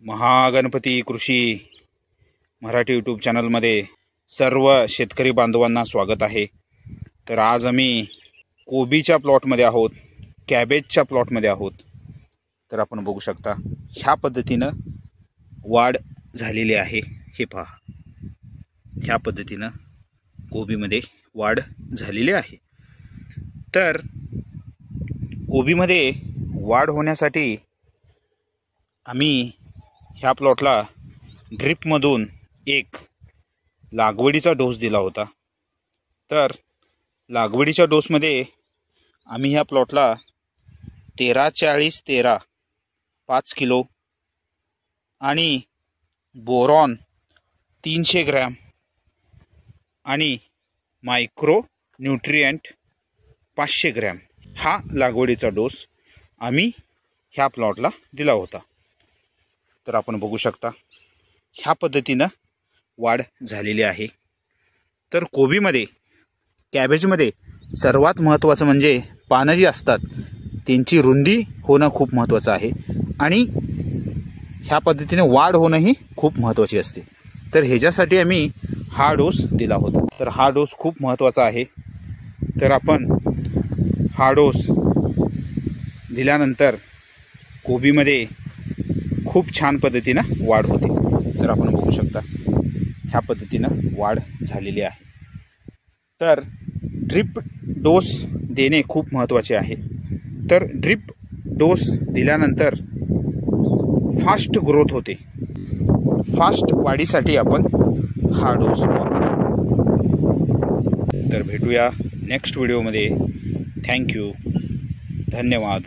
महागणपती कृषी मराठी यूट्यूब चॅनलमध्ये सर्व शेतकरी बांधवांना स्वागत आहे। तर आज आम्ही कोबीच्या प्लॉटमध्ये आहोत, कॅबेजच्या प्लॉटमध्ये आहोत। तर आपण बघू शकता ह्या पद्धतीने वाढ झालेली आहे। हे पहा, ह्या पद्धतीने कोबीमध्ये वाढ झालेली आहे। तर कोबीमध्ये वाढ होण्यासाठी आम्ही ह्या प्लॉटला ड्रिपमधून एक लागवडीचा डोस दिला होता। तर लागवडीच्या डोसमध्ये आम्ही ह्या प्लॉटला 13-40-13 5 किलो आणि बोरॉन 300 ग्रॅम आणि मायक्रो न्यूट्रिएंट 500 ग्रॅम हा लागवडीचा डोस आम्ही ह्या प्लॉटला दिला होता। तर आपण बघू शकता ह्या पद्धतीने वाढ झालेली आहे। तर कोबीमध्ये, कॅबेजमध्ये सर्वात महत्त्वाचं म्हणजे पानं जी असतात त्यांची रुंदी होणं खूप महत्त्वाचं आहे आणि ह्या पद्धतीने वाढ होणंही खूप महत्त्वाची असते। तर ह्याच्यासाठी आम्ही हा डोस दिला होता। तर हा डोस खूप महत्त्वाचा आहे। तर आपण हा डोस दिल्यानंतर कोबीमध्ये खूप छान पद्धतीने वाढ होते। तर आपण बघू शकता ह्या पद्धतीने वाढ झालेली आहे। तर ड्रिप डोस देणे खूप महत्त्वाचे आहे। तर ड्रिप डोस दिल्यानंतर फास्ट ग्रोथ होते। फास्ट वाढीसाठी आपण हा डोस वापरू। तर भेटूया नेक्स्ट व्हिडिओमध्ये। थँक्यू, धन्यवाद।